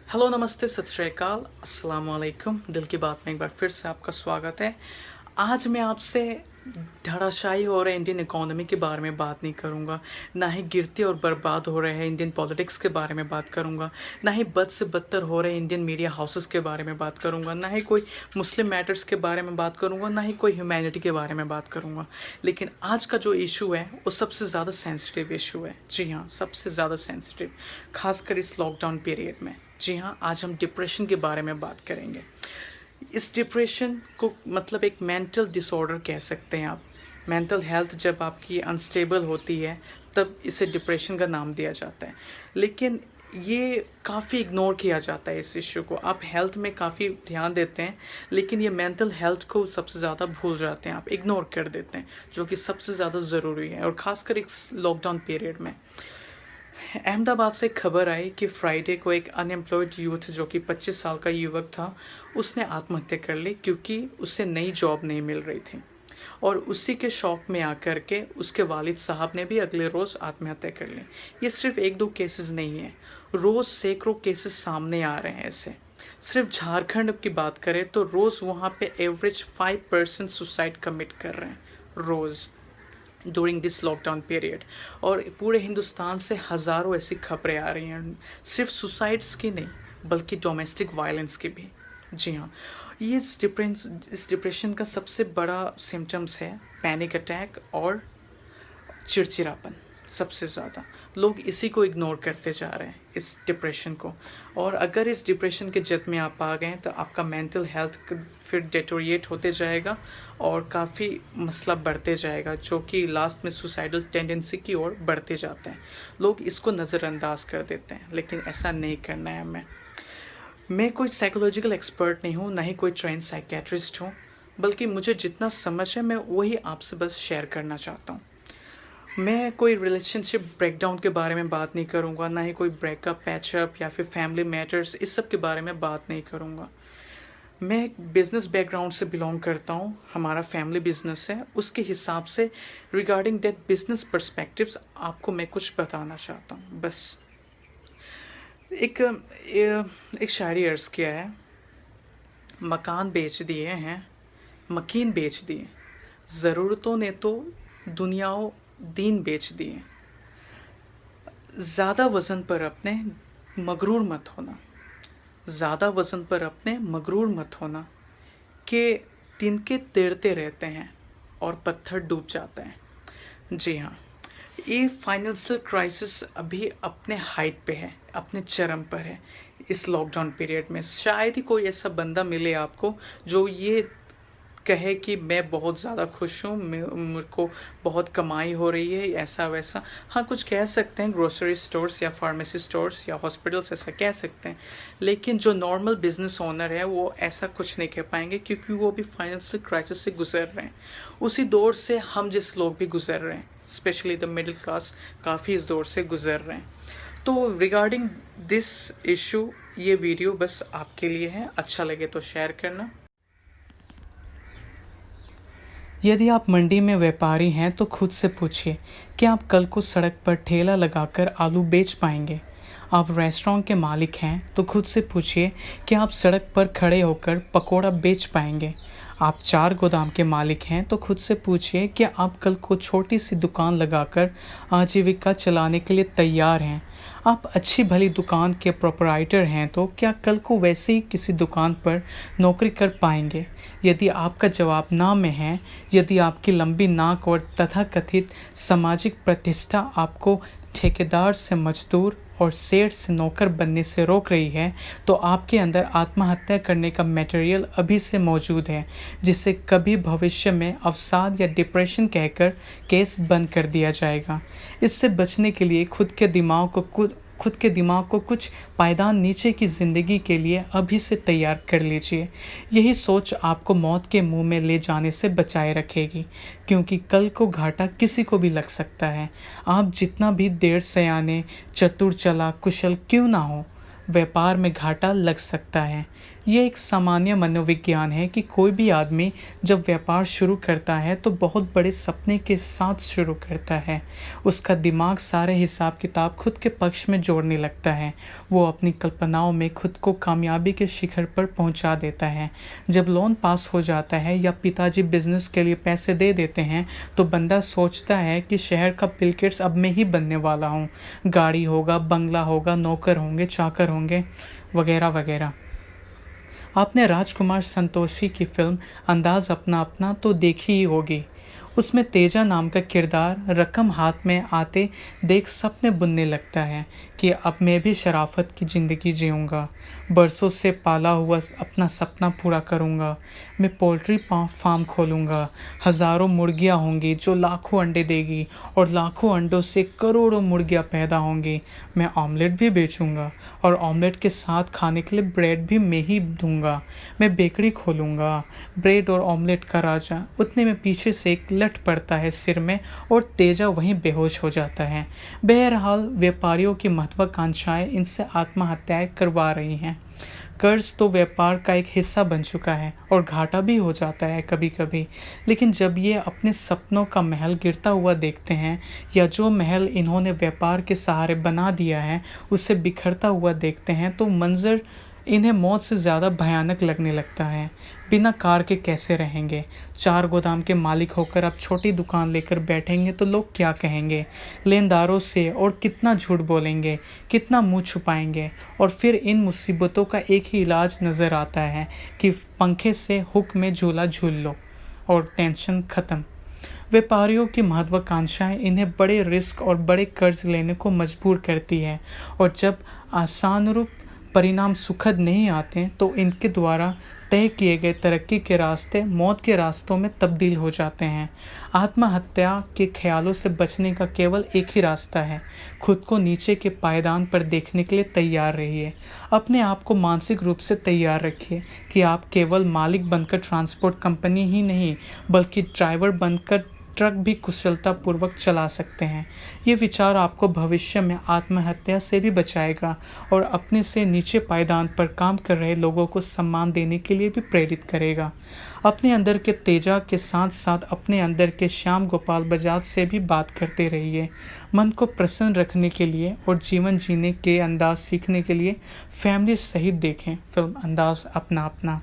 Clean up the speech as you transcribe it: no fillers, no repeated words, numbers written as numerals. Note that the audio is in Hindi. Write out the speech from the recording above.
हेलो, नमस्ते, सत श्री अकाल, अस्सलाम वालेकुम। दिल की बात में एक बार फिर से आपका स्वागत है। आज मैं आपसे धराशायी हो रहे इंडियन इकोनॉमी के बारे में बात नहीं करूँगा, ना ही गिरते और बर्बाद हो रहे हैं इंडियन पॉलिटिक्स के बारे में बात करूँगा, ना ही बद से बदतर हो रहे इंडियन मीडिया हाउसेस के बारे में बात करूँगा, ना ही कोई मुस्लिम मैटर्स के बारे में बात करूँगा, ना ही कोई ह्यूमैनिटी के बारे में बात करूँगा। लेकिन आज का जो इशू है वो सबसे ज़्यादा सेंसिटिव इशू है। जी हाँ, सबसे ज़्यादा सेंसिटिव, खासकर इस लॉकडाउन पीरियड में। जी हाँ, आज हम डिप्रेशन के बारे में बात करेंगे। इस डिप्रेशन को मतलब एक मेंटल डिसऑर्डर कह सकते हैं आप। मेंटल हेल्थ जब आपकी अनस्टेबल होती है तब इसे डिप्रेशन का नाम दिया जाता है। लेकिन ये काफ़ी इग्नोर किया जाता है इस इश्यू को। आप हेल्थ में काफ़ी ध्यान देते हैं, लेकिन ये मेंटल हेल्थ को सबसे ज़्यादा भूल जाते हैं, आप इग्नोर कर देते हैं, जो कि सबसे ज़्यादा ज़रूरी है। और ख़ासकर इस लॉकडाउन पीरियड में अहमदाबाद से खबर आई कि फ्राइडे को एक अनएम्प्लॉयड यूथ जो कि 25 साल का युवक था, उसने आत्महत्या कर ली क्योंकि उसे नई जॉब नहीं मिल रही थी। और उसी के शौक में आकर के उसके वालिद साहब ने भी अगले रोज़ आत्महत्या कर ली। ये सिर्फ एक दो केसेस नहीं है, रोज़ सैकड़ों केसेस सामने आ रहे हैं ऐसे। सिर्फ झारखंड की बात करें तो रोज़ वहाँ पे एवरेज 5% सुसाइड कमिट कर रहे हैं रोज़ ड्यूरिंग दिस लॉकडाउन पीरियड। और पूरे हिंदुस्तान से हज़ारों ऐसी खबरें आ रही हैं, सिर्फ सुसाइड्स की नहीं बल्कि डोमेस्टिक वायलेंस की भी। जी हाँ, ये इस डिप्रेशन का सबसे बड़ा सिम्टम्स है पैनिक अटैक और चिड़चिड़ापन। सबसे ज़्यादा लोग इसी को इग्नोर करते जा रहे हैं, इस डिप्रेशन को। और अगर इस डिप्रेशन के जद में आप आ गए तो आपका मेंटल हेल्थ फिर डेटोरिएट होते जाएगा और काफ़ी मसला बढ़ते जाएगा, जो कि लास्ट में सुसाइडल टेंडेंसी की ओर बढ़ते जाते हैं। लोग इसको नज़रअंदाज कर देते हैं, लेकिन ऐसा नहीं करना है हमें। मैं कोई साइकोलॉजिकल एक्सपर्ट नहीं हूँ, ना ही कोई ट्रेंड साइकेट्रिस्ट हूँ, बल्कि मुझे जितना समझ है मैं वही आपसे बस शेयर करना चाहता हूँ। मैं कोई रिलेशनशिप ब्रेकडाउन के बारे में बात नहीं करूँगा, ना ही कोई ब्रेकअप, पैचअप या फिर फैमिली मैटर्स, इस सब के बारे में बात नहीं करूँगा। मैं एक बिज़नेस बैकग्राउंड से बिलोंग करता हूँ, हमारा फैमिली बिजनेस है। उसके हिसाब से रिगार्डिंग दैट बिजनेस पर्सपेक्टिव्स आपको मैं कुछ बताना चाहता हूँ। बस एक शायरी अर्ज़ किया है, मकान बेच दिए हैं, मकीन बेच दिए, ज़रूरतों ने तो दुनियाओं दीन बेच दिए। ज़्यादा वज़न पर अपने मगरूर मत होना, ज़्यादा वज़न पर अपने मगरूर मत होना, कि तिनके तैरते रहते हैं और पत्थर डूब जाते हैं। जी हाँ, ये फाइनेंशियल क्राइसिस अभी अपने हाइट पे है, अपने चरम पर है। इस लॉकडाउन पीरियड में शायद ही कोई ऐसा बंदा मिले आपको जो ये कहे कि मैं बहुत ज़्यादा खुश हूँ, मेरे को बहुत कमाई हो रही है, ऐसा वैसा। हाँ, कुछ कह सकते हैं, ग्रोसरी स्टोर्स या फार्मेसी स्टोर्स या हॉस्पिटल्स ऐसा कह सकते हैं, लेकिन जो नॉर्मल बिजनेस ओनर है वो ऐसा कुछ नहीं कह पाएंगे, क्योंकि वो भी फाइनेंशियल क्राइसिस से गुजर रहे हैं। उसी दौर से हम जिस लोग भी गुजर रहे हैं, स्पेशली द मिडिल क्लास, काफ़ी इस दौर से गुजर रहे हैं। तो रिगार्डिंग दिस इशू ये वीडियो बस आपके लिए है, अच्छा लगे तो शेयर करना। यदि आप मंडी में व्यापारी हैं तो खुद से पूछिए कि आप कल को सड़क पर ठेला लगाकर आलू बेच पाएंगे। आप रेस्टोरेंट के मालिक हैं तो खुद से पूछिए कि आप सड़क पर खड़े होकर पकोड़ा बेच पाएंगे। आप चार गोदाम के मालिक हैं तो खुद से पूछिए कि आप कल को छोटी सी दुकान लगाकर आजीविका चलाने के लिए तैयार हैं। आप अच्छी भली दुकान के प्रोपराइटर हैं तो क्या कल को वैसे ही किसी दुकान पर नौकरी कर पाएंगे? यदि आपका जवाब ना में है, यदि आपकी लंबी नाक और तथाकथित सामाजिक प्रतिष्ठा आपको ठेकेदार से मजदूर और सेठ से नौकर बनने से रोक रही है, तो आपके अंदर आत्महत्या करने का मटेरियल अभी से मौजूद है, जिसे कभी भविष्य में अवसाद या डिप्रेशन कहकर केस बंद कर दिया जाएगा। इससे बचने के लिए खुद के दिमाग को कुछ पायदान नीचे की ज़िंदगी के लिए अभी से तैयार कर लीजिए। यही सोच आपको मौत के मुंह में ले जाने से बचाए रखेगी, क्योंकि कल को घाटा किसी को भी लग सकता है। आप जितना भी देर सयाने, चतुर, चला, कुशल क्यों ना हो, व्यापार में घाटा लग सकता है। ये एक सामान्य मनोविज्ञान है कि कोई भी आदमी जब व्यापार शुरू करता है तो बहुत बड़े सपने के साथ शुरू करता है। उसका दिमाग सारे हिसाब किताब खुद के पक्ष में जोड़ने लगता है। वो अपनी कल्पनाओं में खुद को कामयाबी के शिखर पर पहुंचा देता है। जब लोन पास हो जाता है या पिताजी बिजनेस के लिए पैसे दे देते हैं तो बंदा सोचता है कि शहर का बिल गेट्स अब मैं ही बनने वाला हूँ। गाड़ी होगा, बंगला होगा, नौकर होंगे, चाकर होंगे, वगैरह वगैरह। आपने राजकुमार संतोषी की फिल्म अंदाज अपना अपना तो देखी ही होगी। उसमें तेजा नाम का किरदार रकम हाथ में आते देख सपने बुनने लगता है कि अब मैं भी शराफत की ज़िंदगी जीऊँगा, बरसों से पाला हुआ अपना सपना पूरा करूँगा, मैं पोल्ट्री फार्म खोलूँगा, हज़ारों मुर्गियाँ होंगी जो लाखों अंडे देगी और लाखों अंडों से करोड़ों मुर्गियाँ पैदा होंगी, मैं ऑमलेट भी बेचूँगा और ऑमलेट के साथ खाने के लिए ब्रेड भी मैं ही दूँगा, मैं बेकरी खोलूँगा, ब्रेड और ऑमलेट का राजा। उतने में पीछे से एक लट पड़ता है सिर में और तेजा वहीं बेहोश हो जाता है। बहरहाल व्यापारियों की महत्वाकांक्षाएं इनसे आत्महत्याएं करवा रही हैं। कर्ज तो व्यापार का एक हिस्सा बन चुका है और घाटा भी हो जाता है कभी कभी। लेकिन जब ये अपने सपनों का महल गिरता हुआ देखते हैं या जो महल इन्होंने व्यापार के सहारे बना दिया है उसे बिखरता हुआ देखते हैं तो मंजर इन्हें मौत से ज़्यादा भयानक लगने लगता है। बिना कार के कैसे रहेंगे? 4 गोदाम के मालिक होकर अब छोटी दुकान लेकर बैठेंगे तो लोग क्या कहेंगे? लेनदारों से और कितना झूठ बोलेंगे, कितना मुंह छुपाएंगे? और फिर इन मुसीबतों का एक ही इलाज नज़र आता है कि पंखे से हुक में झूला झूल लो और टेंशन ख़त्म। व्यापारियों की महत्वाकांक्षाएं इन्हें बड़े रिस्क और बड़े कर्ज लेने को मजबूर करती है और जब आशानुरूप परिणाम सुखद नहीं आते तो इनके द्वारा तय किए गए तरक्की के रास्ते मौत के रास्तों में तब्दील हो जाते हैं। आत्महत्या के ख्यालों से बचने का केवल एक ही रास्ता है, खुद को नीचे के पायदान पर देखने के लिए तैयार रहिए। अपने आप को मानसिक रूप से तैयार रखिए कि आप केवल मालिक बनकर ट्रांसपोर्ट कंपनी ही नहीं बल्कि ड्राइवर बनकर ट्रक भी कुशलतापूर्वक चला सकते हैं। ये विचार आपको भविष्य में आत्महत्या से भी बचाएगा और अपने से नीचे पायदान पर काम कर रहे लोगों को सम्मान देने के लिए भी प्रेरित करेगा। अपने अंदर के तेजा के साथ साथ अपने अंदर के श्याम गोपाल बजाज से भी बात करते रहिए। मन को प्रसन्न रखने के लिए और जीवन जीने के अंदाज सीखने के लिए फैमिली सहित देखें फिल्म अंदाज अपना अपना।